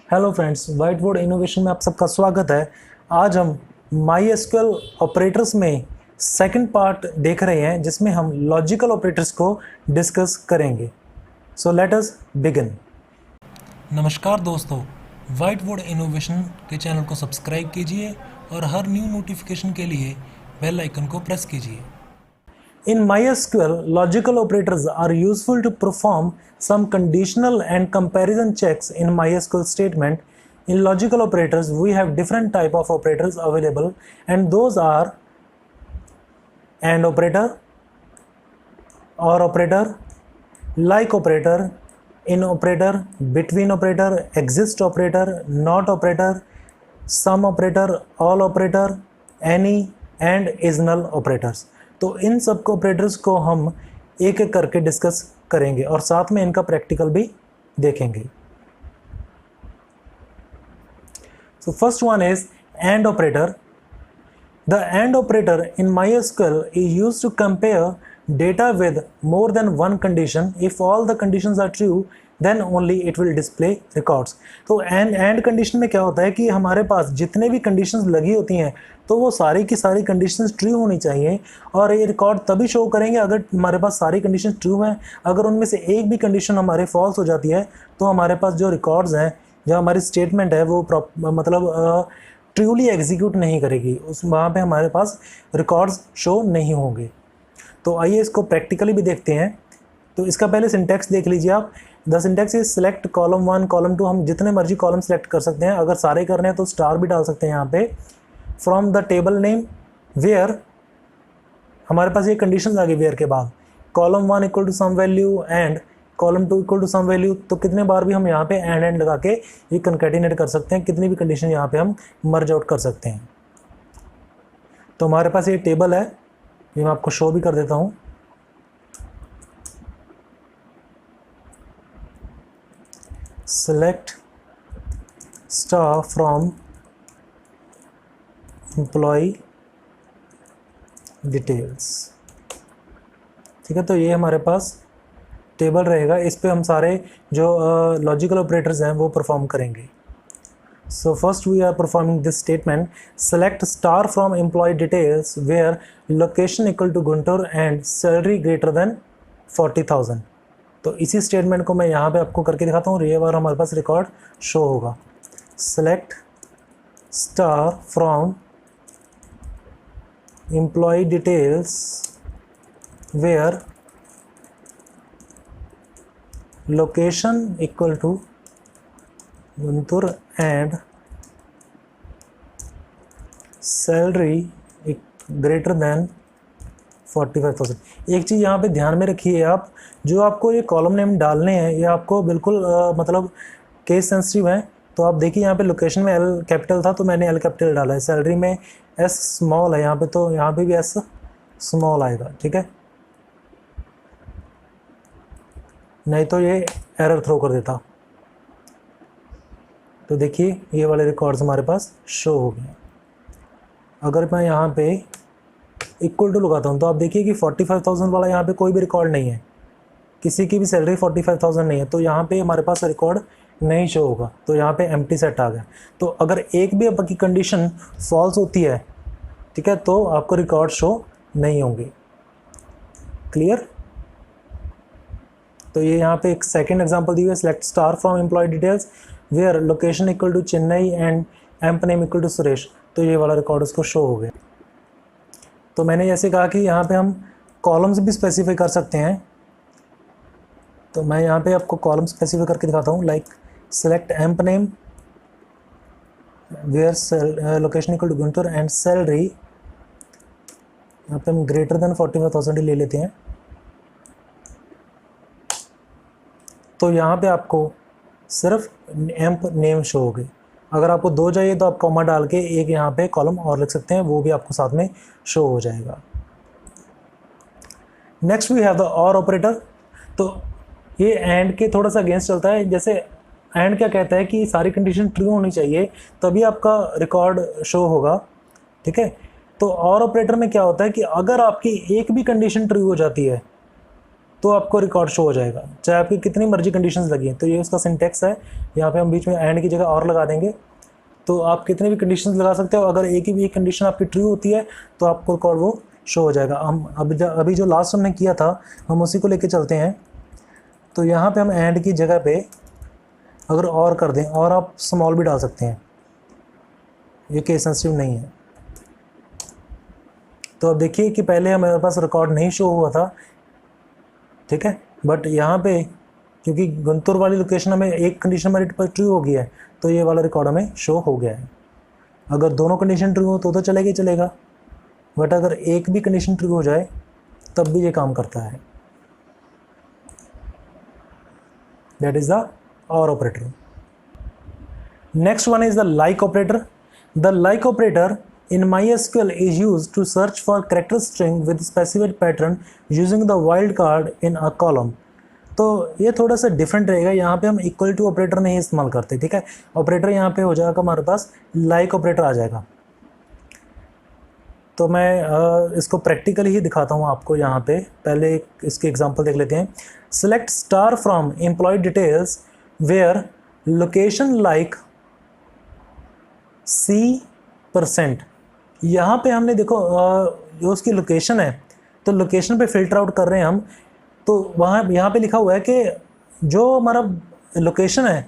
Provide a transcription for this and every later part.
Hello friends, white board innovation में आप सबका स्वागत है। आज हम MySQL ऑपरेटर्स में सेकंड पार्ट देख रहे हैं जिसमें हम लॉजिकल ऑपरेटर्स को डिस्कस करेंगे। So let us begin. नमस्कार दोस्तों, वाइट बोर्ड इनोवेशन के चैनल को सब्सक्राइब कीजिए और हर न्यू नोटिफिकेशन के लिए बेल आइकन को प्रेस कीजिए। In MySQL, logical operators are useful to perform some conditional and comparison checks in MySQL statement. In logical operators, we have different type of operators available, and those are AND operator, OR operator, like operator, in operator, between operator, exist operator, not operator, sum operator, all operator, any and is null operators। तो इन सब operators को हम एक एक करके discuss करेंगे और साथ में इनका प्रैक्टिकल भी देखेंगे। So first one is and operator. The end operator in MySQL is used to compare data with more than one condition. If all the conditions are true, then only it will display records। तो and condition में क्या होता है कि हमारे पास जितने भी conditions लगी होती हैं तो वो सारी की सारी कंडीशंस ट्रू होनी चाहिए और ये रिकॉर्ड तभी शो करेंगे अगर हमारे पास सारी कंडीशंस ट्रू हैं। अगर उनमें से एक भी कंडीशन हमारे फॉल्स हो जाती है तो हमारे पास जो रिकॉर्ड्स हैं, जो हमारी स्टेटमेंट है वो ट्रूली एग्जीक्यूट नहीं करेगी, उस वहाँ पे हमारे पास रिकॉर्ड्स शो नहीं होंगे। तो आइए इसको प्रैक्टिकली भी देखते हैं। तो इसका पहले सिंटैक्स देख लीजिए आप। The syntax is select column 1 column 2। हम जितने मर्जी कॉलम सेलेक्ट कर सकते हैं, अगर सारे करने हैं तो स्टार भी डाल सकते हैं यहाँ पे। From the table name where, हमारे पास ये कंडीशन आ गई वेयर के बाद। Column 1 equal to some value and column 2 equal to some value. तो कितने बार भी हम यहाँ पे एंड लगा के ये कंकैटिनेट कर सकते हैं, कितनी भी कंडीशन यहाँ पे हम मर्ज आउट कर सकते हैं। तो हमारे पास ये टेबल है, ये मैं आपको शो भी कर देता हूँ। Select star from employ details. ठीक है, तो ये हमारे पास टेबल रहेगा, इस पे हम सारे जो लॉजिकल ऑपरेटर्स हैं वो परफॉर्म करेंगे। So first we are performing this statement, select star from employ details where location equal to Guntur and salary greater than 40,000। तो इसी स्टेटमेंट को मैं यहाँ पे आपको करके दिखाता हूँ। ये बार हमारे पास रिकॉर्ड शो होगा। Select star from employ details where location equal to Guntur and salary greater than 45,000। एक चीज़ यहाँ पे ध्यान में रखिए आप, जो आपको ये कॉलम नेम डालने हैं ये आपको बिल्कुल मतलब केस सेंसिटिव है। तो आप देखिए यहाँ पे लोकेशन में एल कैपिटल था तो मैंने एल कैपिटल डाला है, सैलरी में एस स्मॉल है यहाँ पे तो यहाँ पे भी एस स्मॉल आएगा। ठीक है, नहीं तो ये एरर थ्रो कर देता। तो देखिए ये वाले रिकॉर्ड्स हमारे पास शो हो गए। अगर मैं यहाँ पे इक्वल टू लगाता हूँ तो आप देखिए कि 45,000 वाला यहाँ पे कोई भी रिकॉर्ड नहीं है, किसी की भी सैलरी 45,000 नहीं है, तो यहाँ पे हमारे पास रिकॉर्ड नहीं शो होगा। तो यहाँ पे एम्प्टी सेट आ गया। तो अगर एक भी आपकी कंडीशन फॉल्स होती है, ठीक है, तो आपको रिकॉर्ड शो नहीं होंगे। क्लियर? तो ये यहाँ पे एक सेकंड एग्जांपल दी हुई है, select star from employ details where location equal to Chennai and emp name equal to Suresh. तो ये वाला रिकॉर्ड उसको शो हो गया। तो मैंने जैसे कहा कि यहाँ पे हम कॉलम्स भी स्पेसिफाई कर सकते हैं, तो मैं यहाँ पे आपको कॉलम स्पेसिफाई करके दिखाता हूँ। Like select emp name where location equal to Guntur and salary, यहाँ पे हम ग्रेटर देन 45,000 ही ले लेते हैं। तो यहाँ पे आपको सिर्फ एम्प नेम शो हो गई। अगर आपको दो चाहिए तो आप कॉमा डाल के एक यहाँ पे कॉलम और लिख सकते हैं, वो भी आपको साथ में शो हो जाएगा। नेक्स्ट वी हैव द और ऑपरेटर। तो ये एंड के थोड़ा सा अगेंस्ट चलता है। जैसे एंड क्या कहता है कि सारी कंडीशन ट्रू होनी चाहिए तभी आपका रिकॉर्ड शो होगा। ठीक है, तो और ऑपरेटर में क्या होता है कि अगर आपकी एक भी कंडीशन ट्रू हो जाती है तो आपको रिकॉर्ड शो हो जाएगा, चाहे आपकी कितनी मर्जी कंडीशंस लगी हैं। तो ये उसका सिंटेक्स है। यहाँ पे हम बीच में एंड की जगह और लगा देंगे, तो आप कितने भी कंडीशंस लगा सकते हो। अगर एक ही भी एक कंडीशन आपकी ट्रू होती है तो आपको रिकॉर्ड वो शो हो जाएगा। हम अभी जो लास्ट हमने किया था हम उसी को लेके चलते हैं। तो यहाँ पे हम एंड की जगह पे अगर और कर दें, और आप स्मॉल भी डाल सकते हैं, ये केस सेंसिटिव नहीं है। तो अब देखिए कि पहले हमारे पास रिकॉर्ड नहीं शो हुआ था, ठीक है, बट यहाँ पे क्योंकि गुंतुर वाली लोकेशन हमें एक कंडीशन हमारे पर ट्रू हो गया है, तो ये वाला रिकॉर्ड हमें शो हो गया है। अगर दोनों कंडीशन ट्रू हो तो चलेगा ही चलेगा, बट अगर एक भी कंडीशन ट्रू हो जाए तब भी ये काम करता है। दैट इज द और operator. Next one is the like operator. The like operator in MySQL is used to search for character string with specified pattern using the wildcard in a column। तो ये थोड़ा सा different रहेगा। यहाँ पे हम equal to operator नहीं इस्तेमाल करते, ठीक है। ऑपरेटर यहाँ पे हो जाएगा हमारे पास लाइक ऑपरेटर आ जाएगा। तो मैं इसको प्रैक्टिकली ही दिखाता हूँ आपको। यहाँ पे पहले इसके एग्जांपल देख लेते हैं। Select star from employ details where location like C%। यहाँ पे हमने देखो जो उसकी लोकेशन है, तो लोकेशन पे फिल्टर आउट कर रहे हैं हम। तो वहाँ यहाँ पे लिखा हुआ है कि जो हमारा लोकेशन है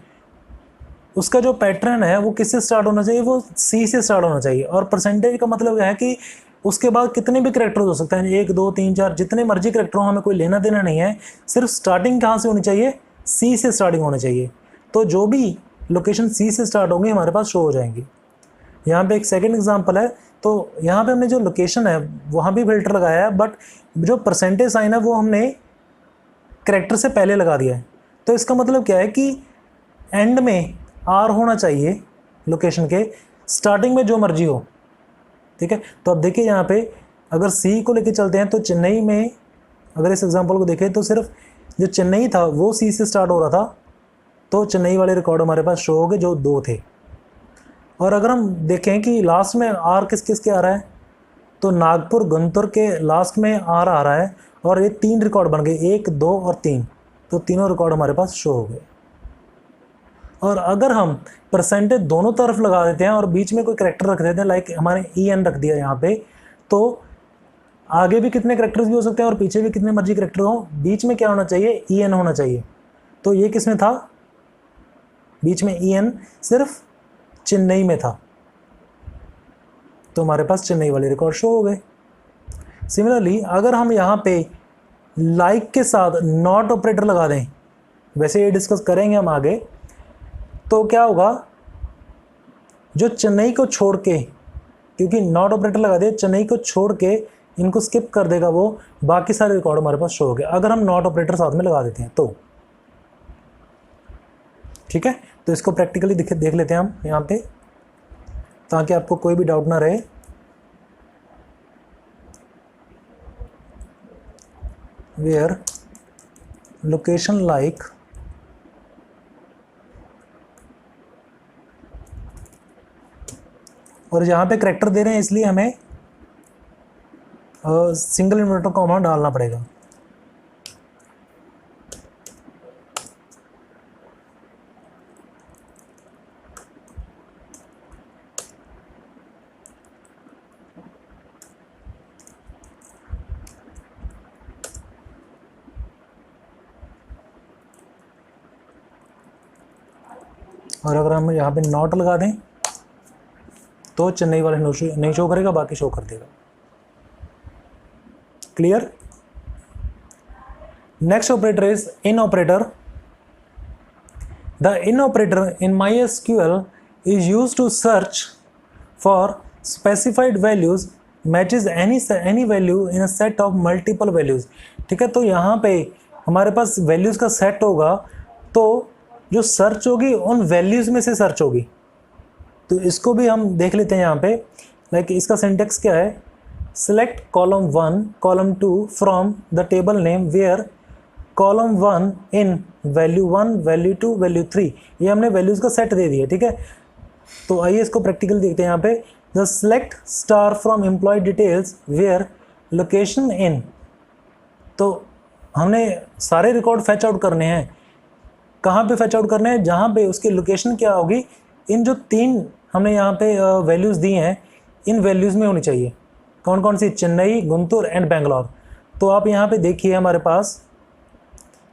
उसका जो पैटर्न है वो किससे स्टार्ट होना चाहिए, वो C से स्टार्ट होना चाहिए। और परसेंटेज का मतलब है कि उसके बाद कितने भी करेक्टर हो सकते हैं, 1 2 3 4 जितने मर्जी करेक्टर हो, हमें कोई लेना देना नहीं है। सिर्फ स्टार्टिंग कहाँ से होनी चाहिए, C से स्टार्टिंग होनी चाहिए। तो जो भी लोकेशन C से स्टार्ट होंगे हमारे पास शो हो जाएंगी। यहाँ पे एक सेकेंड एग्जाम्पल है। तो यहाँ पे हमने जो लोकेशन है वहाँ भी फिल्टर लगाया है, बट जो परसेंटेज साइन है वो हमने करेक्टर से पहले लगा दिया है। तो इसका मतलब क्या है कि एंड में R होना चाहिए लोकेशन के, स्टार्टिंग में जो मर्जी हो, ठीक है। तो अब देखिए यहाँ पे अगर C को लेके चलते हैं तो चेन्नई में, अगर इस एग्जाम्पल को देखें तो सिर्फ जो चेन्नई था वो C से स्टार्ट हो रहा था, तो चेन्नई वाले रिकॉर्ड हमारे पास शो हो गए जो 2 थे। और अगर हम देखें कि लास्ट में R किस किस के आ रहा है, तो नागपुर गुंतुर के लास्ट में R आ रहा है, और ये 3 रिकॉर्ड बन गए, 1 2 और 3। तो तीनों रिकॉर्ड हमारे पास शो हो गए। और अगर हम परसेंटेज दोनों तरफ लगा देते हैं और बीच में कोई करेक्टर रख देते हैं, लाइक हमारे EN रख दिया यहाँ पे, तो आगे भी कितने करेक्टर्स भी हो सकते हैं और पीछे भी कितने मर्जी करेक्टर हो, बीच में क्या होना चाहिए, EN होना चाहिए। तो ये किस में था, बीच में EN सिर्फ चेन्नई में था, तो हमारे पास चेन्नई वाले रिकॉर्ड शो हो गए। सिमिलरली अगर हम यहाँ पे लाइक के साथ नॉट ऑपरेटर लगा दें, वैसे ये डिस्कस करेंगे हम आगे, तो क्या होगा, जो चेन्नई को छोड़ के, क्योंकि नॉट ऑपरेटर लगा दे, चेन्नई को छोड़ के इनको स्किप कर देगा, वो बाकी सारे रिकॉर्ड हमारे पास शो हो गए अगर हम नॉट ऑपरेटर साथ में लगा देते हैं तो, ठीक है। तो इसको प्रैक्टिकली देख लेते हैं हम यहाँ पे, ताकि आपको कोई भी डाउट ना रहे। वेयर लोकेशन लाइक और यहाँ पे करेक्टर दे रहे हैं इसलिए हमें सिंगल इन्वर्टर कॉमा डालना पड़ेगा। और अगर हम यहाँ पे नॉट लगा दें तो चेन्नई वाले नहीं शो करेगा, बाकी शो कर देगा। Clear. Next operator is in operator. The in operator in MySQL is used to search for specified values matches any value in a set of multiple values। ठीक है, तो यहाँ पे हमारे पास वैल्यूज़ का सेट होगा, तो जो सर्च होगी उन वैल्यूज़ में से सर्च होगी। तो इसको भी हम देख लेते हैं यहाँ पे। लाइक इसका सिंटेक्स क्या है, select column 1 column 2 from the table name where column 1 in value 1 value 2 value 3। ये हमने वैल्यूज़ का सेट दे दिया, ठीक है। तो आइए इसको प्रैक्टिकल देखते हैं यहाँ पे। The select star from employ details where location in, तो हमने सारे रिकॉर्ड फैच आउट करने हैं। कहाँ पे फैच आउट करने हैं? जहाँ पे उसकी लोकेशन क्या होगी, इन जो 3 हमने यहाँ पे वैल्यूज़ दी हैं, इन वैल्यूज़ में होनी चाहिए। कौन कौन सी? चेन्नई, गुंटूर एंड बेंगलोर। तो आप यहाँ पे देखिए हमारे पास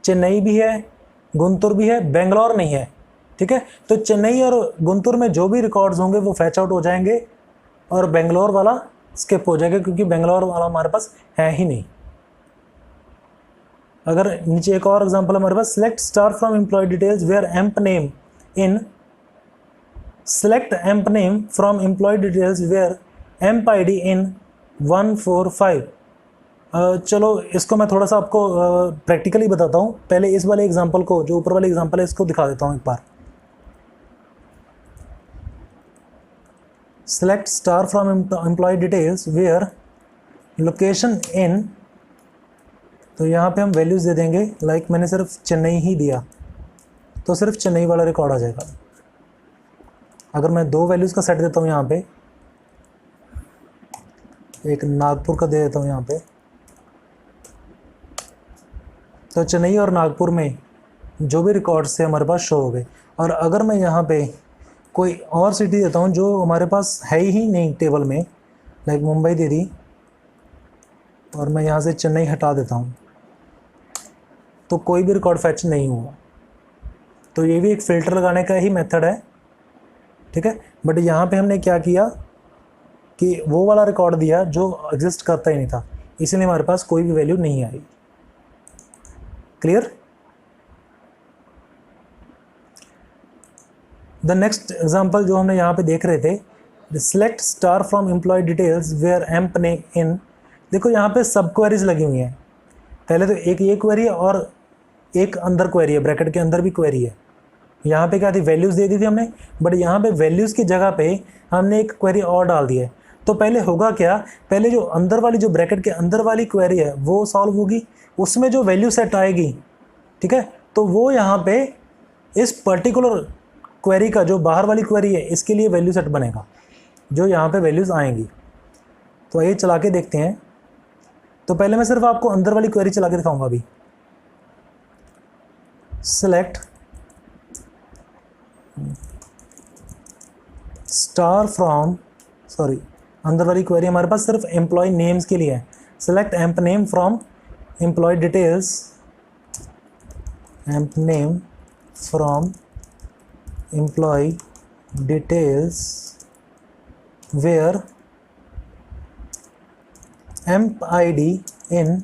चेन्नई भी है, गुंटूर भी है, बेंगलोर नहीं है। ठीक है, तो चेन्नई और गुंटूर में जो भी रिकॉर्ड्स होंगे वो फैच आउट हो जाएंगे और बेंगलोर वाला स्किप हो जाएगा, क्योंकि बेंगलोर वाला हमारे पास है ही नहीं। अगर नीचे एक और एग्जांपल हमारे पास, select star from employ details where emp name in, select emp name from employ details where emp ID in 145। चलो इसको मैं थोड़ा सा आपको प्रैक्टिकली बताता हूँ। पहले इस वाले एग्जांपल को, जो ऊपर वाले एग्जांपल है, इसको दिखा देता हूँ एक बार। Select star from employ details where location in, तो यहाँ पे हम वैल्यूज़ दे देंगे, लाइक मैंने सिर्फ चेन्नई ही दिया तो सिर्फ चेन्नई वाला रिकॉर्ड आ जाएगा। अगर मैं 2 वैल्यूज़ का सेट देता हूँ यहाँ पे, एक नागपुर का दे देता हूँ यहाँ पे, तो चेन्नई और नागपुर में जो भी रिकॉर्ड्स थे हमारे पास शो हो गए। और अगर मैं यहाँ पे कोई और सिटी देता हूँ जो हमारे पास है ही नहीं टेबल में, लाइक मुंबई दे दी, और मैं यहाँ से चेन्नई हटा देता हूँ, तो कोई भी रिकॉर्ड फैच नहीं हुआ। तो ये भी एक फ़िल्टर लगाने का ही मेथड है। ठीक है, बट यहाँ पे हमने क्या किया कि वो वाला रिकॉर्ड दिया जो एग्जिस्ट करता ही नहीं था, इसलिए हमारे पास कोई भी वैल्यू नहीं आई। क्लियर? द नेक्स्ट एग्जांपल जो हमने यहाँ पे देख रहे थे, select star from employ details where emp name in. देखो यहाँ पे सब क्वेरीज लगी हुई हैं। पहले तो एक ये क्वेरी है और एक अंदर क्वेरी है, ब्रैकेट के अंदर भी क्वेरी है। यहाँ पे क्या थी? वैल्यूज़ दे दी थी हमने, बट यहाँ पे वैल्यूज़ की जगह पे हमने एक क्वेरी और डाल दी है। तो पहले होगा क्या, पहले जो अंदर वाली, जो ब्रैकेट के अंदर वाली क्वेरी है वो सॉल्व होगी, उसमें जो वैल्यू सेट आएगी, ठीक है, तो वो यहाँ पे इस पर्टिकुलर क्वेरी का, जो बाहर वाली क्वेरी है, इसके लिए वैल्यू सेट बनेगा, जो यहाँ पे वैल्यूज़ आएंगी। तो आइए चला के देखते हैं। तो पहले मैं सिर्फ आपको अंदर वाली क्वेरी चला के दिखाऊंगा अभी। सेलेक्ट स्टार फ्रॉम, सॉरी, अंदर वाली क्वेरी हमारे पास सिर्फ एम्प्लॉय नेम्स के लिए है। Select emp name from employ details, emp name from employ details where emp ID in,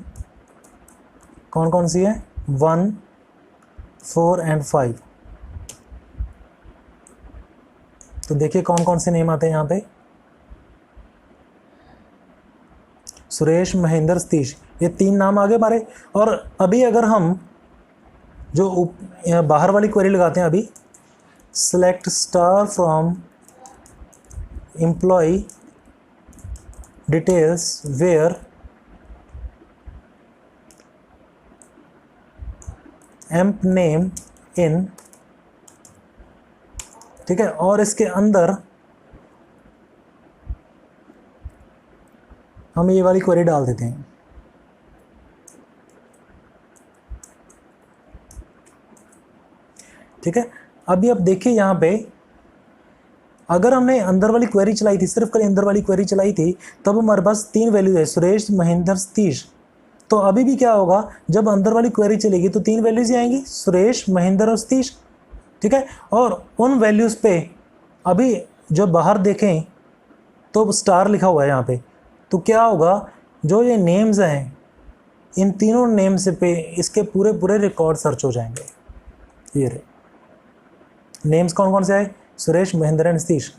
कौन कौन सी है? 1, 4 एंड 5। तो देखिए कौन कौन से नेम आते हैं यहाँ पे, सुरेश, महेंद्र, सतीश, ये 3 नाम आ गए हमारे। और अभी अगर हम जो बाहर वाली क्वेरी लगाते हैं, अभी select star from employ details where emp name in, ठीक है, और इसके अंदर हम ये वाली क्वेरी डाल देते हैं। ठीक है, अभी आप देखिए यहाँ पे, अगर हमने अंदर वाली क्वेरी चलाई थी, सिर्फ कल अंदर वाली क्वेरी चलाई थी, तब हमारे पास 3 वैल्यू है, सुरेश, महेंद्र, सतीश। तो अभी भी क्या होगा, जब अंदर वाली क्वेरी चलेगी तो 3 वैल्यूज ही आएंगी, सुरेश, महेंद्र और सतीश। ठीक है, और उन वैल्यूज़ पे अभी जब बाहर देखें तो स्टार लिखा हुआ है यहाँ पे, तो क्या होगा, जो ये नेम्स हैं, इन तीनों नेम्स पे इसके पूरे पूरे रिकॉर्ड सर्च हो जाएंगे। ये रहे नेम्स, कौन कौन से आए? सुरेश, महेंद्र एंड सतीश।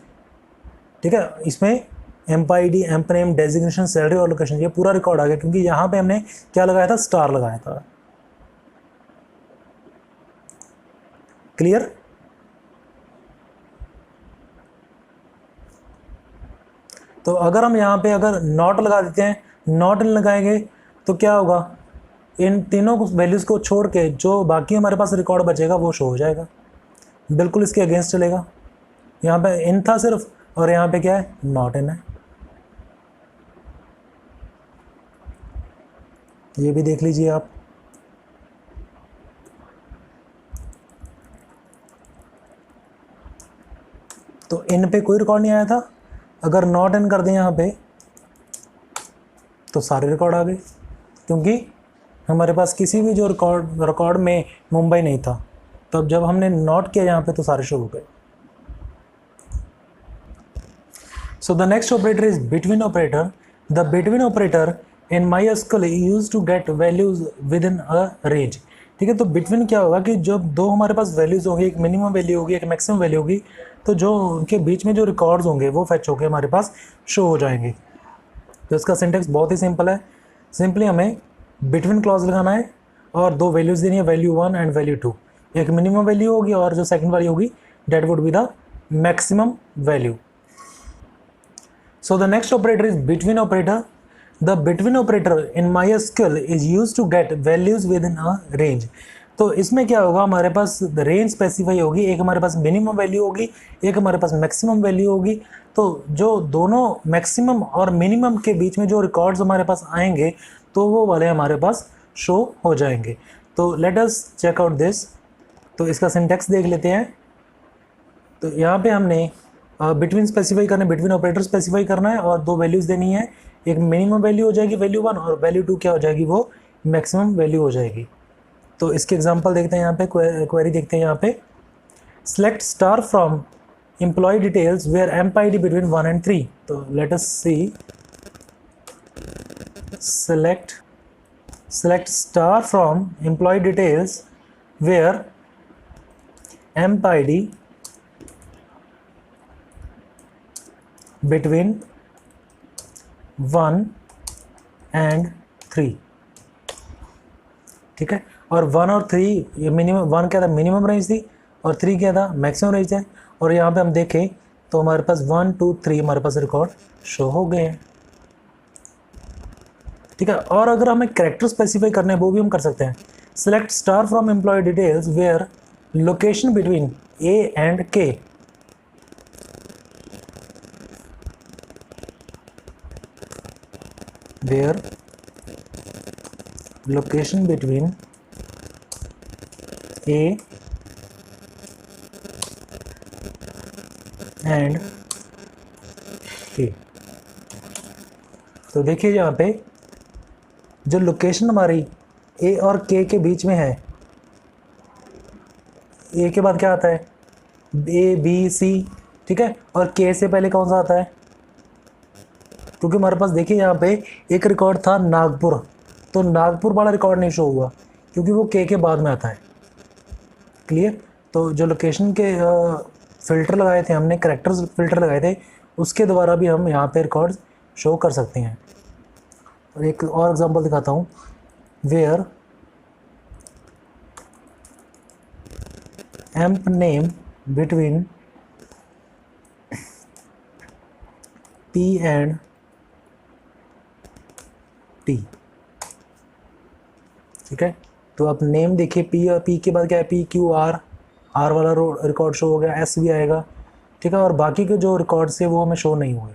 ठीक है, इसमें amp ID, amp name, designation, salary और लोकेशन, ये पूरा रिकॉर्ड आ गया, क्योंकि यहाँ पे हमने क्या लगाया था? स्टार लगाया था। क्लियर? तो अगर हम यहाँ पे अगर नॉट लगा देते हैं, नॉट लगाएंगे तो क्या होगा, इन तीनों वैल्यूज़ को छोड़ के जो बाकी हमारे पास रिकॉर्ड बचेगा वो शो हो जाएगा, बिल्कुल इसके अगेंस्ट चलेगा। यहाँ पे इन था सिर्फ, और यहाँ पे क्या है? नॉट इन है। ये भी देख लीजिए आप। इन पे कोई रिकॉर्ड नहीं आया था, अगर नॉट इन कर दें यहाँ पे तो सारे रिकॉर्ड आ गए, क्योंकि हमारे पास किसी भी जो रिकॉर्ड में मुंबई नहीं था। तब जब हमने नोट किया यहाँ पे तो सारे शो हो गए। So the next operator is between operator. The between operator in MySQL use to get values within a range. ठीक है, तो बिटवीन क्या होगा कि जब दो हमारे पास वैल्यूज होगी, एक मिनिमम वैल्यू होगी, एक मैक्सिमम वैल्यू होगी, तो जो उनके बीच में जो रिकॉर्ड्स होंगे वो फैच होकर हमारे पास शो हो जाएंगे। तो इसका सिंटेक्स बहुत ही सिंपल है। सिंपली हमें बिटवीन क्लॉज लगाना है और दो वैल्यूज देनी है, वैल्यू 1 एंड वैल्यू 2। एक मिनिमम वैल्यू होगी और जो सेकंड वाली होगी date would be the maximum value. So the next operator is between operator. The between operator in MySQL is use to get values within a range. तो इसमें क्या होगा, हमारे पास रेंज स्पेसिफाई होगी, एक हमारे पास मिनिमम वैल्यू होगी, एक हमारे पास मैक्सिमम वैल्यू होगी। तो जो दोनों मैक्सिमम और मिनिमम के बीच में जो रिकॉर्ड्स हमारे पास आएंगे तो वो वाले हमारे पास शो हो जाएंगे। तो let us check out this. तो इसका सिंटेक्स देख लेते हैं। तो यहाँ पे हमने बिटवीन स्पेसिफाई करना है, बिटवीन ऑपरेटर स्पेसिफाई करना है और दो वैल्यूज़ देनी है। एक मिनिमम वैल्यू हो जाएगी वैल्यू 1 और वैल्यू 2 क्या हो जाएगी, वो मैक्सिमम वैल्यू हो जाएगी। तो इसके एग्जांपल देखते हैं, यहाँ पे क्वेरी देखते हैं। यहाँ पे select star from employ details where emp id between 1 and 3। तो let us see, select star from employee details where emp-id between 1 and 3। ठीक है, और 1 और 3 ये मिनिमम, 1 क्या था मिनिमम रेंज थी और 3 क्या था मैक्सिमम रेंज है। और यहाँ पे हम देखें तो हमारे पास 1 2 3 हमारे पास रिकॉर्ड शो हो गए हैं। ठीक है, और अगर हमें कैरेक्टर स्पेसिफाई करने हैं वो भी हम कर सकते हैं। Select star from employ details where location between A and K। Where location between A and K। तो देखिए यहाँ पे जो लोकेशन हमारी A और K के बीच में है, A के बाद क्या आता है A B C, ठीक है, और K से पहले कौन सा आता है, क्योंकि हमारे पास देखिए यहाँ पे एक रिकॉर्ड था नागपुर, तो नागपुर वाला रिकॉर्ड नहीं शो हुआ क्योंकि वो K के बाद में आता है। क्लियर। तो जो लोकेशन के फ़िल्टर लगाए थे हमने, कैरेक्टर्स फ़िल्टर लगाए थे, उसके द्वारा भी हम यहाँ पे रिकॉर्ड्स शो कर सकते हैं। और एक और एग्जांपल दिखाता हूँ, where emp name between P and T। ठीक है, तो आप नेम देखिए, P के बाद क्या है, PQR वाला रिकॉर्ड शो हो गया, S भी आएगा। ठीक है, और बाकी के जो रिकॉर्ड्स है वो हमें शो नहीं हुए।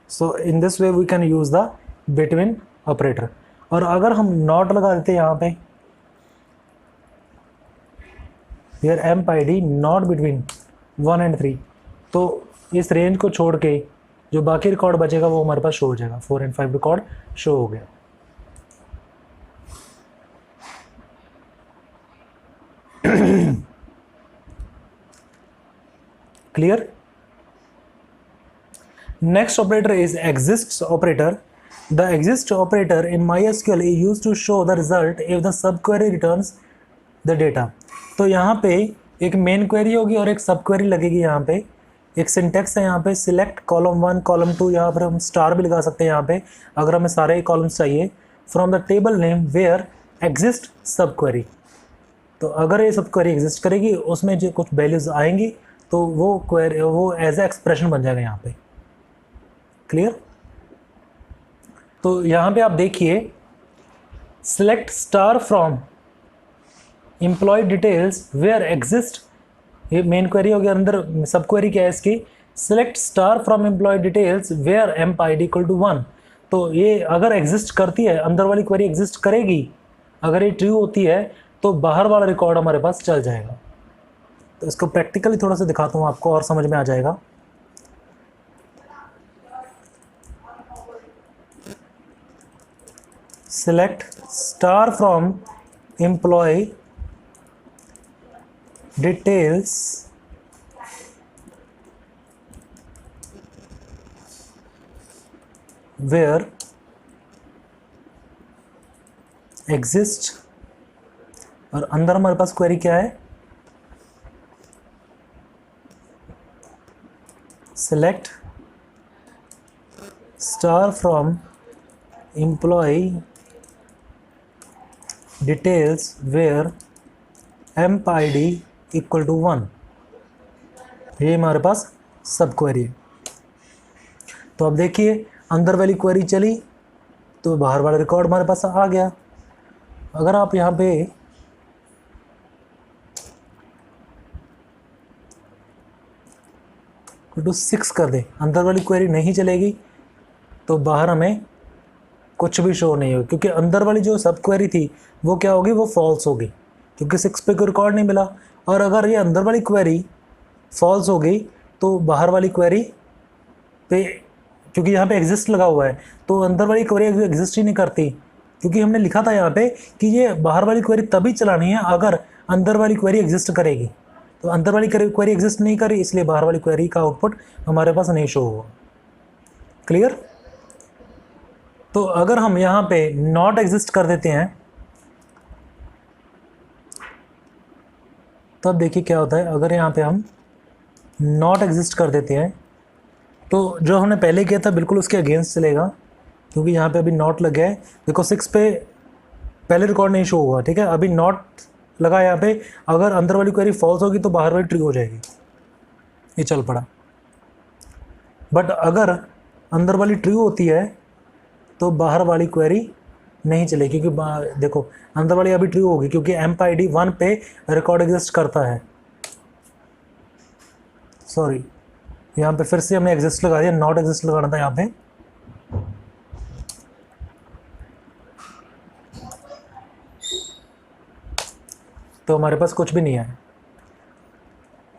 So in this way we can use the between operator. और अगर हम नॉट लगा देते हैं यहाँ पे, where emp id not between 1 and 3, तो इस रेंज को छोड़ के जो बाकी रिकॉर्ड बचेगा वो हमारे पास शो हो जाएगा। 4 and 5 रिकॉर्ड शो हो गया। Clear. Next operator is exists operator. The exists operator in MySQL is used to show the result if the subquery returns the data। तो यहाँ पे एक मेन क्वेरी होगी और एक सब क्वेरी लगेगी। यहाँ पे एक सिंटेक्स है, यहाँ पे सिलेक्ट कॉलम 1 कॉलम 2, यहाँ पर हम स्टार भी लगा सकते हैं यहाँ पे अगर हमें सारे कॉलम्स चाहिए, from the table name where exist sub query. तो अगर ये सब क्वेरी एग्जिस्ट करेगी, उसमें जो कुछ वैल्यूज आएंगी तो वो क्वेरी वो एज ए एक्सप्रेशन बन जाएगा यहाँ पे। क्लियर। तो यहाँ पे आप देखिए, select star from employ details where exist, ये मेन क्वेरी हो गया। अंदर सब क्वेरी क्या है इसकी, select star from employ details where emp id equal to 1। तो ये अगर एग्जिस्ट करती है, अंदर वाली क्वेरी एग्जिस्ट करेगी, अगर ये ट्रू होती है तो बाहर वाला रिकॉर्ड हमारे पास चल जाएगा। तो इसको प्रैक्टिकली थोड़ा सा दिखाता हूँ आपको और समझ में आ जाएगा। Select star from employee details where exist, और अंदर हमारे पास क्वेरी क्या है, select star from employee details where emp id equal to 1। ये हमारे पास सब क्वेरी है। तो अब देखिए अंदर वाली क्वेरी चली तो बाहर वाला रिकॉर्ड हमारे पास आ गया। अगर आप यहाँ पे टू 6 कर दें, अंदर वाली क्वेरी नहीं चलेगी तो बाहर हमें कुछ भी शो नहीं होगा, क्योंकि अंदर वाली जो सब क्वेरी थी वो क्या होगी, वो फॉल्स होगी, क्योंकि 6 पे कोई रिकॉर्ड नहीं मिला। और अगर ये अंदर वाली क्वेरी फॉल्स हो गई तो बाहर वाली क्वेरी पे, क्योंकि यहाँ पे एग्जिस्ट लगा हुआ है, तो अंदर वाली क्वेरी एग्जिस्ट ही नहीं करती, क्योंकि हमने लिखा था यहाँ पे कि ये बाहर वाली क्वेरी तभी चलानी है अगर अंदर वाली क्वेरी एग्जिस्ट करेगी। तो अंदर वाली क्वेरी एग्जिस्ट नहीं करी, इसलिए बाहर वाली क्वेरी का आउटपुट हमारे पास नहीं शो होगा। क्लियर? तो अगर हम यहाँ पे नॉट एग्जिस्ट कर देते हैं तो अब देखिए क्या होता है। अगर यहाँ पे हम नॉट एग्जिस्ट कर देते हैं तो जो हमने पहले किया था बिल्कुल उसके अगेंस्ट चलेगा, क्योंकि यहाँ पे अभी नॉट लग गया है। देखो 6 पे पहले रिकॉर्ड नहीं शो हुआ, ठीक है, अभी नॉट लगा यहाँ पे। अगर अंदर वाली क्वेरी फॉल्स होगी तो बाहर वाली ट्रू हो जाएगी, ये चल पड़ा। बट अगर अंदर वाली ट्रू होती है तो बाहर वाली क्वेरी नहीं चलेगी, क्योंकि देखो अंदर वाली अभी ट्रू होगी क्योंकि एम्प आईडी 1 पे रिकॉर्ड एग्जिस्ट करता है। सॉरी, यहाँ पे फिर से हमने एग्जिस्ट लगा दिया, नॉट एग्जिस्ट लगाना था यहाँ पे। तो हमारे पास कुछ भी नहीं है।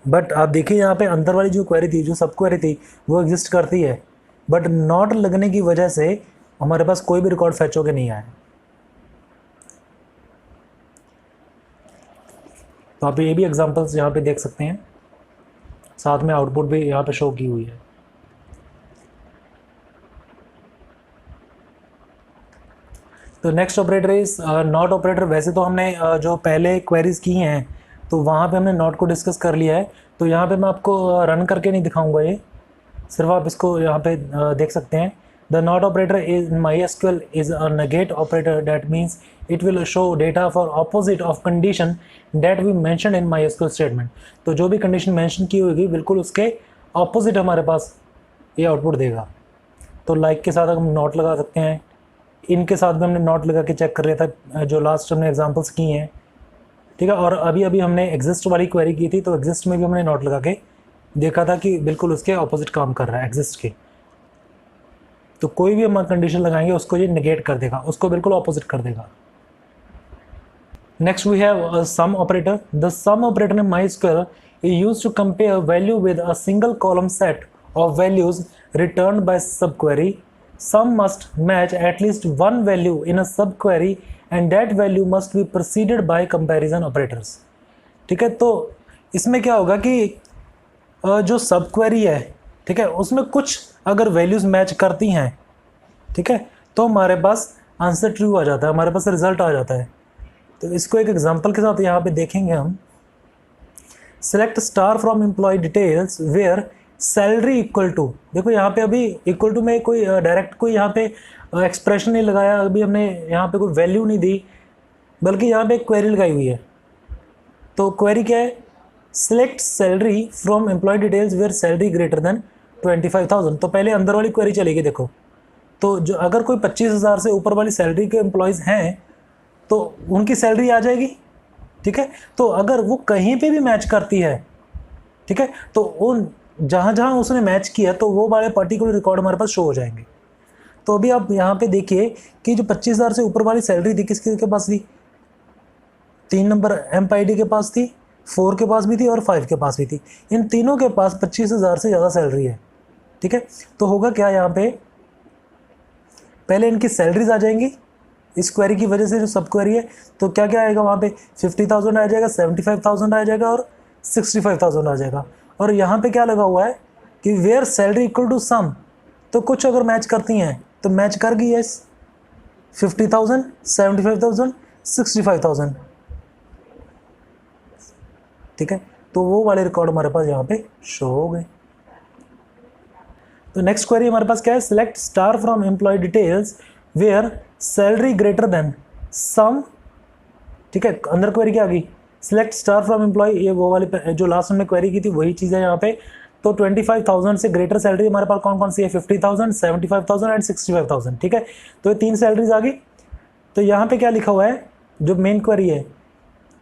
बट आप देखिए यहाँ पे अंदर वाली जो क्वेरी थी, जो सब क्वेरी थी, वो एग्जिस्ट करती है, बट नॉट लगने की वजह से हमारे पास कोई भी रिकॉर्ड फैच होके नहीं आया। तो आप ये भी एग्जांपल्स यहाँ पे देख सकते हैं, साथ में आउटपुट भी यहाँ पे शो की हुई है। तो next operator is not operator. वैसे तो हमने जो पहले क्वेरीज की हैं तो वहाँ पे हमने नॉट को डिस्कस कर लिया है, तो यहाँ पे मैं आपको रन करके नहीं दिखाऊंगा, ये सिर्फ आप इसको यहाँ पे देख सकते हैं। The not operator is in MySQL is a negate operator, that means it will show data for opposite of condition that we mention in MySQL statement. तो जो भी कंडीशन मेंशन की होगी बिल्कुल उसके ऑपोजिट हमारे पास ये आउटपुट देगा। तो लाइक के साथ हम नॉट लगा सकते हैं, इनके साथ भी हमने नॉट लगा के चेक कर लिया था, जो लास्ट हमने एग्जांपल्स की हैं, ठीक है। और अभी हमने एग्जिस्ट वाली क्वेरी की थी, तो एग्जिस्ट में भी हमने नॉट लगा के देखा था कि बिल्कुल उसके ऑपोजिट काम कर रहा है एग्जिस्ट के। तो कोई भी हम कंडीशन लगाएंगे उसको ये निगेट कर देगा, उसको बिल्कुल ऑपोजिट कर देगा। Next we have some operator. The some operator in MySQL is used to compare value with a single column set of values returned by subquery. Sum must match at least one value in a subquery and that value must be preceded by comparison operators। ठीक है, तो इसमें क्या होगा कि जो सब query है, ठीक है, उसमें कुछ अगर वैल्यूज़ मैच करती हैं, ठीक है, तो हमारे पास आंसर ट्रू आ जाता है, हमारे पास रिजल्ट आ जाता है। तो इसको एक एग्जांपल के साथ यहाँ पे देखेंगे हम। Select star from employ details where salary equal to, देखो यहाँ पे अभी इक्वल टू में कोई डायरेक्ट कोई यहाँ पे एक्सप्रेशन नहीं लगाया, अभी हमने यहाँ पे कोई वैल्यू नहीं दी, बल्कि यहाँ पे एक क्वेरी लगाई हुई है। तो क्वेरी क्या है, select salary from employ details where salary greater than 25,000। तो पहले अंदर वाली क्वेरी चलेगी। देखो तो जो अगर कोई 25,000 से ऊपर वाली सैलरी के एम्प्लॉयज़ हैं तो उनकी सैलरी आ जाएगी, ठीक है। तो अगर वो कहीं पे भी मैच करती है, ठीक है, तो उन जहाँ उसने मैच किया तो वो वाले पर्टिकुलर रिकॉर्ड हमारे पास शो हो जाएंगे। तो अभी आप यहाँ पे देखिए कि जो 25,000 से ऊपर वाली सैलरी थी किसके के पास थी, 3 नंबर एम्प आईडी के पास थी, 4 के पास भी थी और 5 के पास भी थी। इन तीनों के पास 25,000 से ज़्यादा सैलरी है, ठीक है। तो होगा क्या यहाँ पे, पहले इनकी सैलरीज आ जाएंगी इस क्वेरी की वजह से, जो सब क्वेरी है। तो क्या क्या आएगा वहाँ पे, 50,000 आ जाएगा, 75,000 आ जाएगा और 65,000 आ जाएगा। और यहाँ पे क्या लगा हुआ है कि वेयर सैलरी इक्वल टू सम, तो कुछ अगर मैच करती हैं तो मैच कर गई है 50,000, 75,000, 65,000, ठीक है। तो वो वाले रिकॉर्ड हमारे पास यहाँ पे शो हो गए। तो नेक्स्ट क्वेरी हमारे पास क्या है, select star from employ details where salary greater than some, ठीक है। अंदर क्वेरी क्या आ गई, सिलेक्ट स्टार फ्रॉम एम्प्लॉय, ये वो वाली जो लास्ट में क्वेरी की थी वही चीज़ है यहाँ पे। तो 25,000 से ग्रेटर सैलरी हमारे पास कौन कौन सी है, 50,000, 75,000 एंड 65,000, ठीक है। तो ये 3 सैलरीज आ गई। तो यहाँ पे क्या लिखा हुआ है, जो मेन क्वेरी है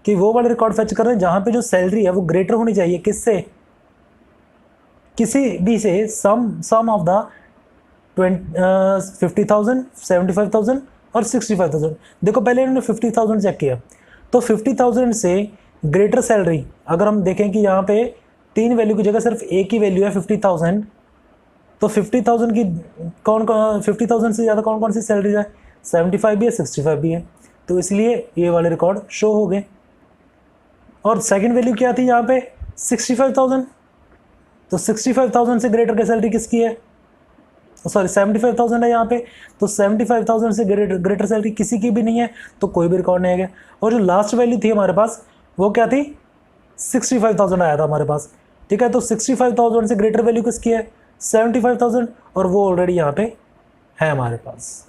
कि वो वाले रिकॉर्ड फेच कर रहे हैं जहाँ पे जो सैलरी है वो ग्रेटर होनी चाहिए किससे, किसी भी से, सम ऑफ द 50,000, 75,000 और 65,000। देखो पहले इन्होंने 50,000 चेक किया, तो 50,000 से ग्रेटर सैलरी अगर हम देखें कि यहाँ पे 3 वैल्यू की जगह सिर्फ एक ही वैल्यू है 50,000, तो 50,000 की कौन 50,000 से ज़्यादा कौन कौन सी सैलरी है, 75 भी है, 65 भी है। तो इसलिए ये वाले रिकॉर्ड शो हो गए। और सेकंड वैल्यू क्या थी यहाँ पे, 65,000, तो 65,000 से ग्रेटर की सैलरी किसकी है, सॉरी 75,000 है यहाँ पे, तो 75,000 से ग्रेटर सैलरी किसी की भी नहीं है, तो कोई भी रिकॉर्ड नहीं आएगा। और जो लास्ट वैल्यू थी हमारे पास वो क्या थी, 65,000 आया था हमारे पास, ठीक है। तो 65,000 से ग्रेटर वैल्यू किसकी है, 75,000, और वो ऑलरेडी यहाँ पे है हमारे पास।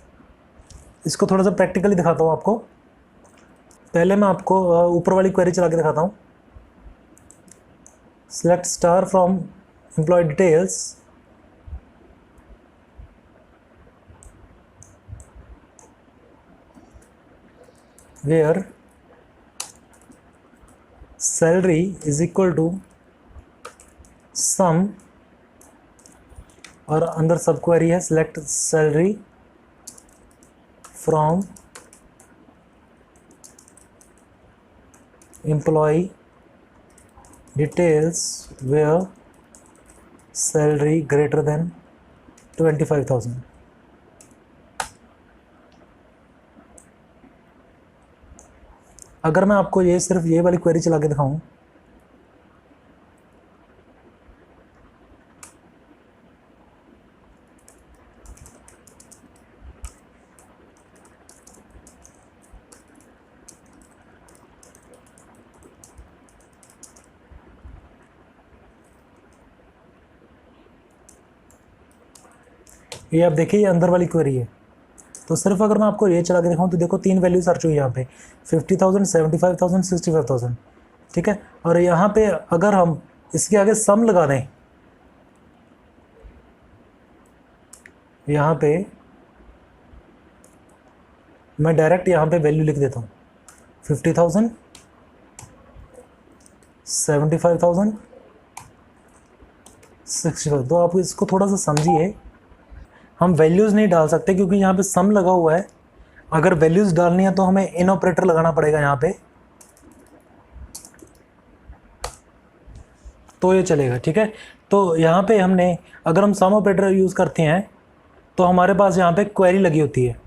इसको थोड़ा सा प्रैक्टिकली दिखाता हूँ आपको। पहले मैं आपको ऊपर वाली क्वेरी चला के दिखाता हूँ। Select star from employ details where salary is equal to sum, और अंदर सब क्वेरी है select salary from employ details where salary greater than 25,000। अगर मैं आपको ये सिर्फ ये वाली क्वेरी चला के दिखाऊं, ये आप देखिए ये अंदर वाली क्वेरी है। तो सिर्फ अगर मैं आपको ये चला के दिखाऊं तो देखो 3 वैल्यू सर्च हुई यहाँ पे, 50,000, 75,000, 65,000, ठीक है। और यहाँ पे अगर हम इसके आगे सम लगा दें, यहाँ पे मैं डायरेक्ट यहाँ पे वैल्यू लिख देता हूँ 50,000, 75,000, 65। तो आप इसको थोड़ा सा समझिए, हम वैल्यूज़ नहीं डाल सकते क्योंकि यहाँ पे सम लगा हुआ है। अगर वैल्यूज़ डालनी है तो हमें इन ऑपरेटर लगाना पड़ेगा यहाँ पे, तो ये चलेगा, ठीक है। तो यहाँ पे हमने अगर हम सम ऑपरेटर यूज़ करते हैं तो हमारे पास यहाँ पे क्वेरी लगी होती है।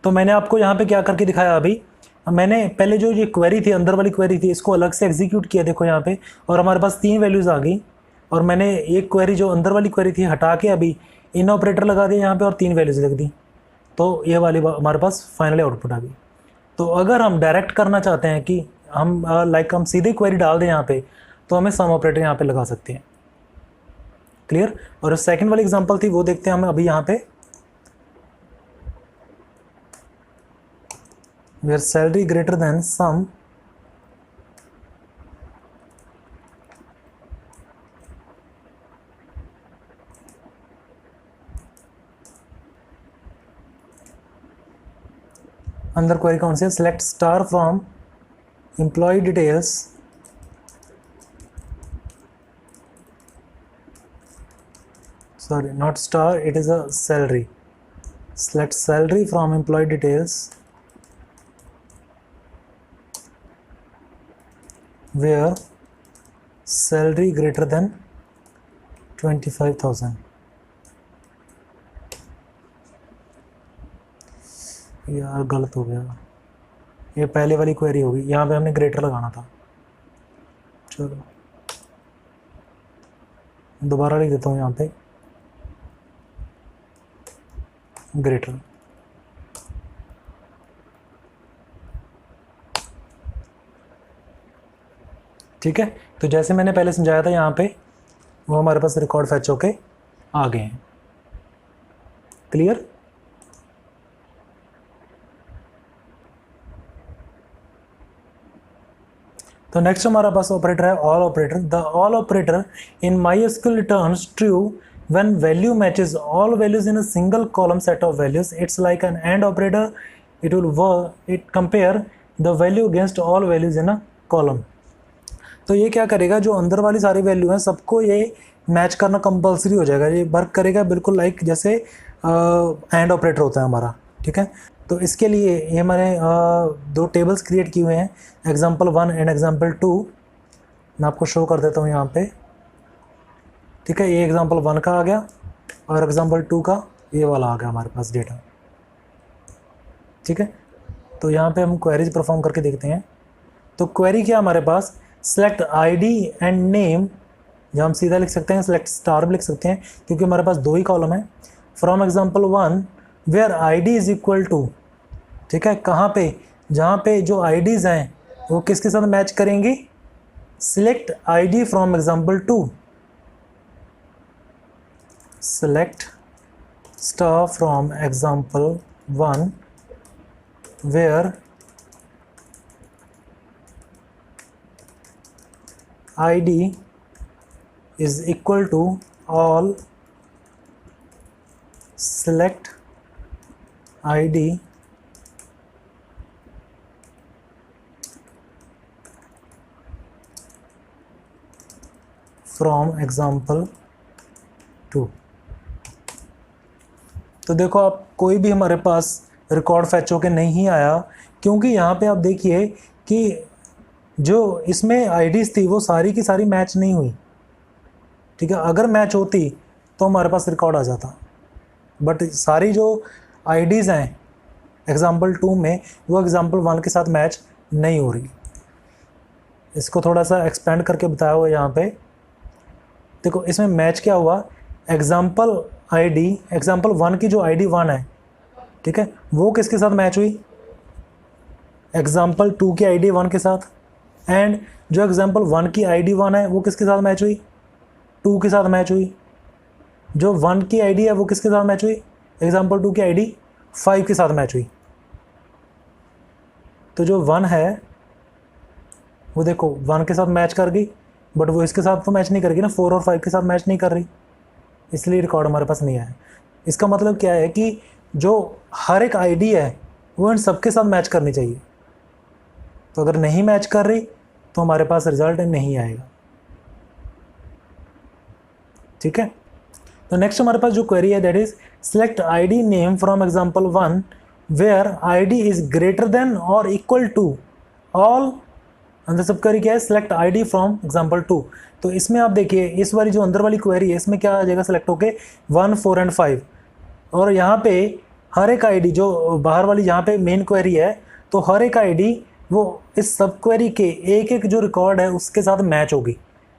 तो मैंने आपको यहाँ पे क्या करके दिखाया, अभी मैंने पहले जो ये क्वेरी थी अंदर वाली क्वेरी थी इसको अलग से एग्जीक्यूट किया, देखो यहाँ पे, और हमारे पास 3 वैल्यूज़ आ गई। और मैंने एक क्वेरी जो अंदर वाली क्वेरी थी हटा के अभी इन ऑपरेटर लगा दिया यहाँ पे और 3 वैल्यूज़ लिख दी, तो ये वाली हमारे पास फाइनली आउटपुट आ गई। तो अगर हम डायरेक्ट करना चाहते हैं कि हम हम सीधे क्वेरी डाल दें यहाँ पे, तो हमें सम ऑपरेटर यहाँ पे लगा सकते हैं। क्लियर। और सेकंड वाली एग्जांपल थी वो देखते हैं हम अभी यहाँ पे, वेयर सैलरी ग्रेटर देन सम अंदर क्वेरी कौन सी है, select star from employ details sorry not star, it is a salary, select salary from employee details where salary greater than 25,000। यार गलत हो गया, ये पहले वाली क्वेरी होगी, यहाँ पे हमने ग्रेटर लगाना था। चलो दोबारा लिख देता हूँ यहाँ पे ग्रेटर। ठीक है, तो जैसे मैंने पहले समझाया था यहाँ पे, वो हमारे पास रिकॉर्ड फैच होके आ गए हैं। क्लियर? तो नेक्स्ट हमारा पास ऑपरेटर है all operator. The all operator in MySQL returns true when value matches all values in a single column set of values. It's like an AND operator. It will work, it compare the value against all values in a column. तो ये क्या करेगा, जो अंदर वाली सारी value हैं सबको ये मैच करना कंपलसरी हो जाएगा, ये वर्क करेगा बिल्कुल लाइक जैसे एंड ऑपरेटर होता है हमारा। ठीक है, तो इसके लिए ये हमारे दो टेबल्स क्रिएट किए हुए हैं, एग्जाम्पल 1 एंड एग्जाम्पल 2। मैं आपको शो कर देता हूँ यहाँ पे। ठीक है, ये एग्जाम्पल 1 का आ गया और एग्जाम्पल 2 का ये वाला आ गया हमारे पास डेटा। ठीक है, तो यहाँ पे हम क्वेरीज परफॉर्म करके देखते हैं। तो क्वेरी क्या हमारे पास, सेलेक्ट आईडी एंड नेम, जो हम सीधा लिख सकते हैं, सेलेक्ट स्टार भी लिख सकते हैं क्योंकि हमारे पास दो ही कॉलम है, from example 1 where ID is equal to. ठीक है, कहाँ पे, जहाँ पे जो आईडीज़ हैं वो किसके साथ मैच करेंगी, select ID from example 2, select star from example 1 where id is equal to all, select id from example 2। तो देखो आप, कोई भी हमारे पास रिकॉर्ड फैच होके नहीं आया क्योंकि यहाँ पे आप देखिए कि जो इसमें आईडीज़ थी वो सारी की सारी मैच नहीं हुई। ठीक है, अगर मैच होती तो हमारे पास रिकॉर्ड आ जाता, बट सारी जो आईडीज़ हैं एग्जाम्पल 2 में वो एग्जाम्पल 1 के साथ मैच नहीं हो रही। इसको थोड़ा सा एक्सपेंड करके बताया हुआ यहाँ पे। देखो इसमें मैच क्या हुआ, एग्जाम्पल 1 की जो ID 1 है, ठीक है, वो किसके साथ मैच हुई, एग्जाम्पल 2 की ID 1 के साथ, एंड जो एग्जाम्पल 1 की ID 1 है वो किसके साथ मैच हुई, 2 के साथ मैच हुई। जो 1 की ID है वो किसके साथ मैच हुई, एग्जाम्पल 2 की ID 5 के साथ मैच हुई। तो जो 1 है वो देखो 1 के साथ मैच कर गई, बट वो इसके साथ तो मैच नहीं करेगी ना, 4 और 5 के साथ मैच नहीं कर रही, इसलिए रिकॉर्ड हमारे पास नहीं आया। इसका मतलब क्या है कि जो हर एक आईडी है वो इन सबके साथ मैच करनी चाहिए। तो अगर नहीं मैच कर रही तो हमारे पास रिजल्ट नहीं आएगा। ठीक है, तो नेक्स्ट हमारे पास जो क्वेरी है that is select ID name from example 1 where ID is greater than और इक्वल टू ऑल। अंदर सब क्वेरी क्या है, सेलेक्ट आईडी फ्रॉम एग्जाम्पल 2। तो इसमें आप देखिए इस वाली जो अंदर वाली क्वेरी है इसमें क्या आ जाएगा, सेलेक्ट होके 1, 4 एंड 5। और यहाँ पे हर एक आईडी जो बाहर वाली यहाँ पे मेन क्वेरी है, तो हर एक आईडी वो इस सब क्वेरी के एक एक जो रिकॉर्ड है उसके साथ मैच होगी।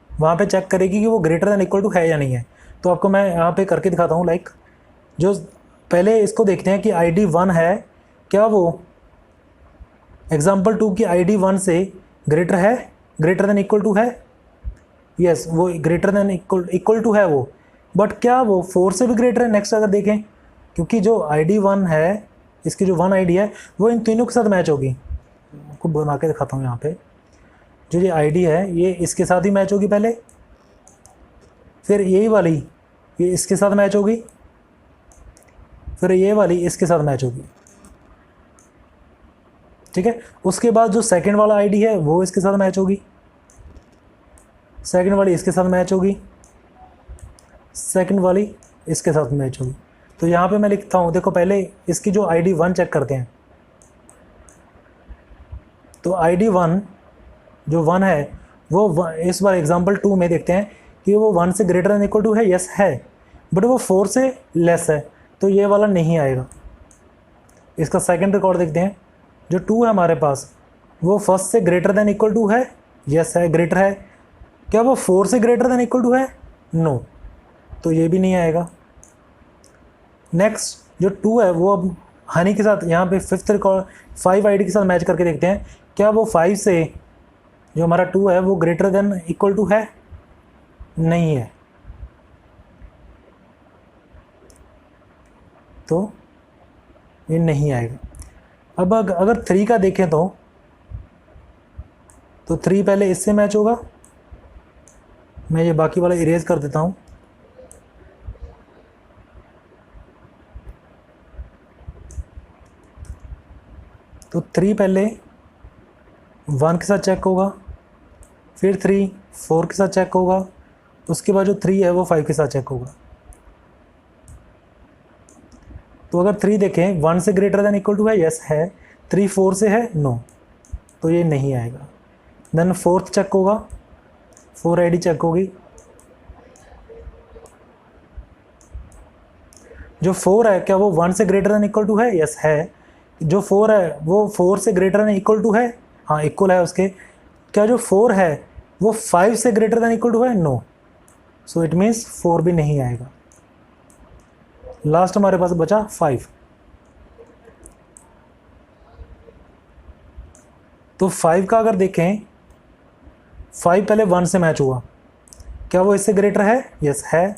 वहाँ पे चेक करेगी कि वो ग्रेटर देन इक्वल टू है या नहीं है। तो आपको मैं यहाँ पे करके दिखाता हूँ। लाइक जो पहले इसको देखते हैं कि ID 1 है, क्या वो एग्जाम्पल 2 की ID 1 से ग्रेटर है, ग्रेटर देन इक्वल टू है। यस, वो ग्रेटर देन इक्वल टू है वो, बट क्या वो 4 से भी ग्रेटर है। नेक्स्ट अगर देखें, क्योंकि जो ID 1 है, इसकी जो 1 ID है वो इन तीनों के साथ मैच होगी। आपको बना के दिखाता हूँ यहाँ पे। जो ये ID है ये इसके साथ ही मैच होगी पहले, फिर यही वाली ये इसके साथ मैच होगी, फिर ये वाली इसके साथ मैच होगी। ठीक है, उसके बाद जो सेकंड वाला ID है वो इसके साथ मैच होगी, सेकंड वाली इसके साथ मैच होगी, सेकंड वाली इसके साथ मैच होगी। तो यहाँ पे मैं लिखता हूँ, देखो पहले इसकी जो ID 1 चेक करते हैं। तो ID 1 जो 1 है इस बार एग्जाम्पल 2 में देखते हैं कि वो 1 से ग्रेटर देन इक्वल टू है, यस है, बट वो 4 से लेस है, तो ये वाला नहीं आएगा। इसका सेकंड रिकॉर्ड देखते हैं। जो 2 है हमारे पास, वो फर्स्ट से ग्रेटर देन इक्वल टू है, यस है, ग्रेटर है। क्या वो 4 से ग्रेटर देन इक्वल टू है? नो, तो ये भी नहीं आएगा। नेक्स्ट जो 2 है वो अब हनी के साथ यहाँ पे फिफ्थ रिकॉर्ड 5 आईडी के साथ मैच करके देखते हैं, क्या वो 5 से जो हमारा 2 है वो ग्रेटर देन इक्वल टू है? नहीं है, तो ये नहीं आएगा। अब अगर 3 का देखें तो 3 पहले इससे मैच होगा। मैं ये बाकी वाला इरेज कर देता हूँ। तो 3 पहले 1 के साथ चेक होगा, फिर 3 4 के साथ चेक होगा, उसके बाद जो 3 है वो 5 के साथ चेक होगा। तो अगर 3 देखें 1 से ग्रेटर देन इक्वल टू है, यस है, 3 4 से है, नो, तो ये नहीं आएगा। देन फोर्थ चेक होगा, 4 आईडी चेक होगी। जो 4 है क्या वो 1 से ग्रेटर देन इक्वल टू है? यस है। जो 4 है वो 4 से ग्रेटर देन इक्वल टू है? हाँ, इक्वल है उसके। क्या जो 4 है वो 5 से ग्रेटर देन इक्वल टू है? नो, सो इट मीन्स 4 भी नहीं आएगा। लास्ट हमारे पास बचा 5। तो 5 का अगर देखें, 5 पहले 1 से मैच हुआ, क्या वो इससे ग्रेटर है? यस है।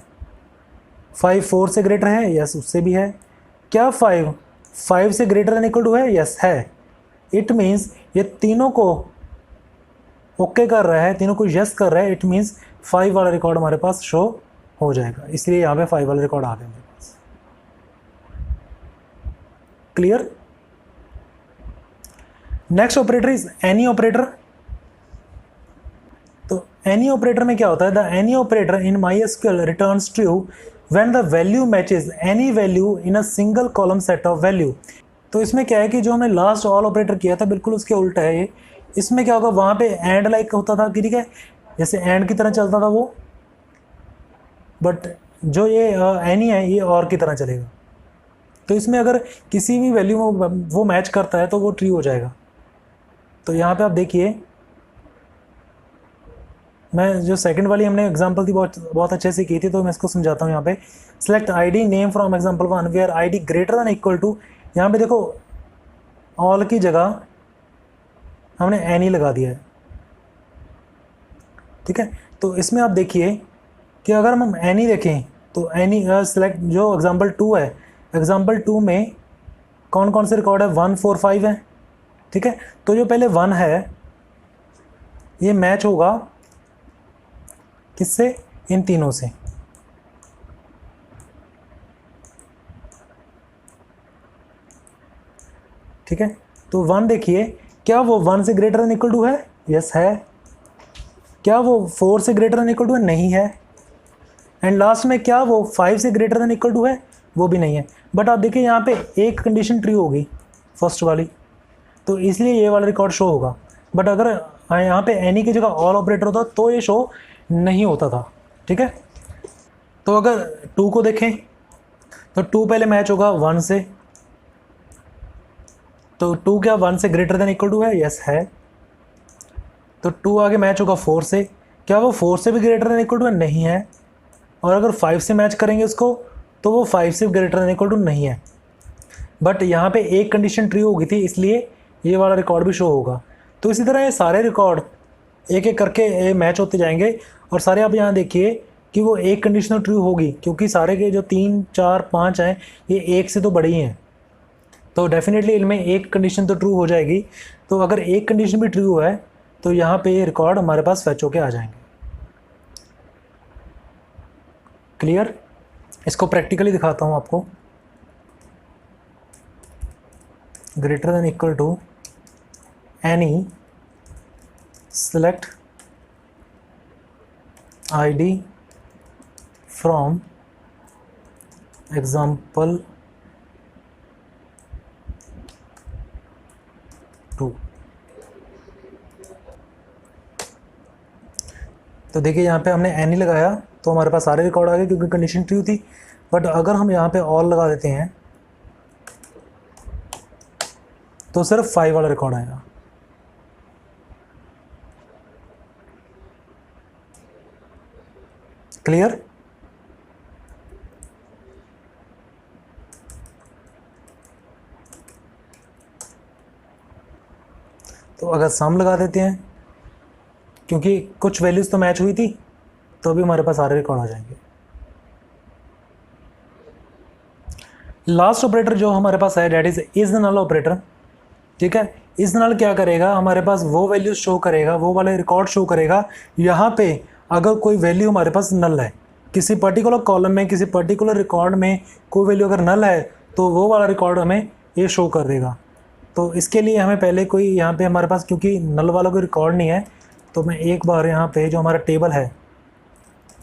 5 4 से ग्रेटर है? यस, उससे भी है। क्या 5 से ग्रेटर देन इक्वल टू है? यस है। इट मीन्स ये तीनों को ओके कर रहा है, तीनों को यस कर रहा है। इट मीन्स 5 वाला रिकॉर्ड हमारे पास शो हो जाएगा, इसलिए यहाँ पे 5 वाला रिकॉर्ड आ गया हमारे पास। Clear? Next operator is any operator. तो एनी ऑपरेटर में क्या होता है? The any operator in MySQL returns true when the value matches any value in a single column set of value. तो इसमें क्या है कि जो हमने लास्ट ऑल ऑपरेटर किया था बिल्कुल उसके उल्टा है ये। इसमें क्या होगा, वहाँ पे एंड लाइक होता था, ठीक है, जैसे एंड की तरह चलता था वो, बट जो ये एनी है ये और की तरह चलेगा। तो इसमें अगर किसी भी वैल्यू में वो मैच करता है तो वो ट्री हो जाएगा। तो यहाँ पे आप देखिए, मैं जो सेकंड वाली हमने एग्जांपल थी बहुत अच्छे से की थी, तो मैं इसको समझाता हूँ। यहाँ पे select ID name from example 1 where ID greater than equal to, यहाँ पे देखो ऑल की जगह हमने एनी लगा दिया है, ठीक है। तो इसमें आप देखिए कि अगर हम एनी देखें तो एनी सेलेक्ट जो एग्जांपल 2 है, एग्जांपल 2 में कौन कौन से रिकॉर्ड है? 1 4 5 है, ठीक है। तो जो पहले 1 है ये मैच होगा किससे? इन तीनों से, ठीक है। तो 1 देखिए, क्या वो 1 से ग्रेटर देन इक्वल टू है? यस है। क्या वो 4 से ग्रेटर देन इक्वल टू है? नहीं है। एंड लास्ट में क्या वो 5 से ग्रेटर देन इक्वल टू है? वो भी नहीं है। बट आप देखिए यहाँ पे एक कंडीशन ट्रू होगी, फर्स्ट वाली, तो इसलिए ये वाला रिकॉर्ड शो होगा। बट अगर यहाँ पे एनी की जगह ऑल ऑपरेटर होता तो ये शो नहीं होता था, ठीक है। तो अगर 2 को देखें तो 2 पहले मैच होगा 1 से, तो 2 क्या 1 से ग्रेटर देन इक्वल टू है? यस है। तो 2 आगे मैच होगा 4 से, क्या वो 4 से भी ग्रेटर देन इक्वल टू है? नहीं है। और अगर 5 से मैच करेंगे उसको तो वो 5 से ग्रेटर देन इक्वल टू नहीं है। बट यहाँ पे एक कंडीशन ट्रू होगी थी, इसलिए ये वाला रिकॉर्ड भी शो होगा। तो इसी तरह ये सारे रिकॉर्ड एक एक करके मैच होते जाएंगे, और सारे आप यहाँ देखिए कि वो एक कंडीशनल ट्रू होगी, क्योंकि सारे के जो 3 4 5 हैं ये एक से तो बड़े ही हैं, तो डेफिनेटली इनमें एक कंडीशन तो ट्रू हो जाएगी। तो अगर एक कंडीशन भी ट्रू है तो यहाँ पे ये रिकॉर्ड हमारे पास फैच होके आ जाएंगे। क्लियर? इसको प्रैक्टिकली दिखाता हूँ आपको। Greater than equal to any select ID from example 2। तो देखिए यहाँ पे हमने एन ही लगाया तो हमारे पास सारे रिकॉर्ड आ गए क्योंकि कंडीशन ट्रू थी। बट अगर हम यहाँ पे ऑल लगा देते हैं तो सिर्फ 5 वाला रिकॉर्ड आएगा। क्लियर? तो अगर सम लगा देते हैं, क्योंकि कुछ वैल्यूज तो मैच हुई थी, तो अभी हमारे पास सारे रिकॉर्ड आ जाएंगे। लास्ट ऑपरेटर जो हमारे पास है that is the null operator. ठीक है, इज नल क्या करेगा, हमारे पास वो वैल्यूज शो करेगा, वो वाले रिकॉर्ड शो करेगा यहाँ पे अगर कोई वैल्यू हमारे पास नल है, किसी पर्टिकुलर कॉलम में, किसी पर्टिकुलर रिकॉर्ड में कोई वैल्यू अगर नल है तो वो वाला रिकॉर्ड हमें ये शो कर देगा। तो इसके लिए हमें पहले कोई यहाँ पे हमारे पास, क्योंकि नल वाला कोई रिकॉर्ड नहीं है, तो मैं एक बार यहाँ पे जो हमारा टेबल है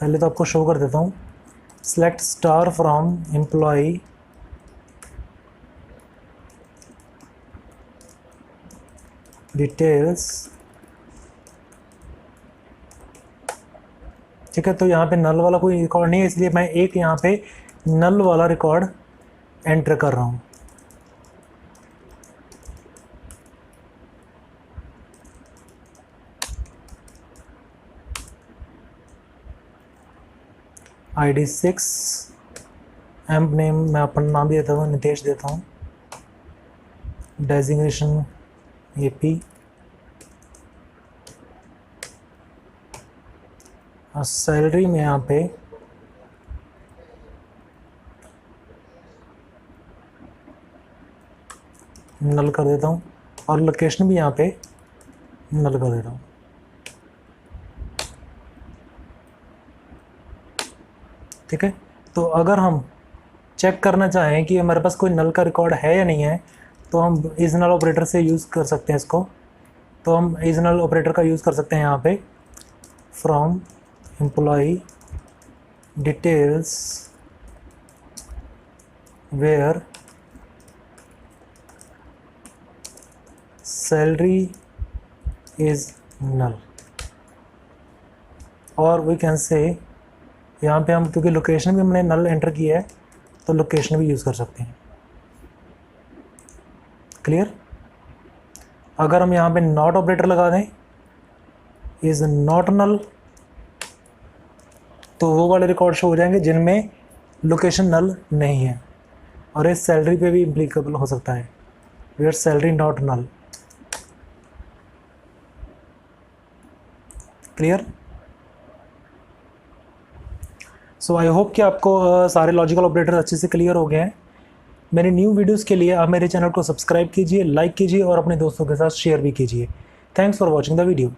पहले तो आपको शो कर देता हूँ। Select star from employ details. ठीक है, तो यहाँ पे नल वाला कोई रिकॉर्ड नहीं है, इसलिए मैं एक यहाँ पे नल वाला रिकॉर्ड एंटर कर रहा हूँ। ID 6, एम्प नेम मैं अपना नाम भी देता हूँ, नितेश देता हूँ। डेजिग्नेशन AP, और सैलरी में यहाँ पे नल कर देता हूँ, और लोकेशन भी यहाँ पे नल कर देता हूँ। ठीक है, तो अगर हम चेक करना चाहें कि हमारे पास कोई नल का रिकॉर्ड है या नहीं है, तो हम इज नल ऑपरेटर से यूज़ कर सकते हैं इसको। तो हम इज नल ऑपरेटर का यूज़ कर सकते हैं यहाँ पे, from employ details where salary is null, और वी कैन से यहाँ पे हम, क्योंकि लोकेशन भी हमने नल एंटर किया है तो लोकेशन भी यूज़ कर सकते हैं। क्लियर? अगर हम यहाँ पे नॉट ऑपरेटर लगा दें, इज नॉट नल, तो वो वाले रिकॉर्ड शो हो जाएंगे जिनमें लोकेशन नल नहीं है, और इस सैलरी पे भी इम्प्लीकेबल हो सकता है, where salary not null. Clear? So I hope कि आपको सारे लॉजिकल ऑपरेटर अच्छे से क्लियर हो गए हैं। मेरे न्यू वीडियोस के लिए आप मेरे चैनल को सब्सक्राइब कीजिए, लाइक कीजिए और अपने दोस्तों के साथ शेयर भी कीजिए। Thanks for watching the video.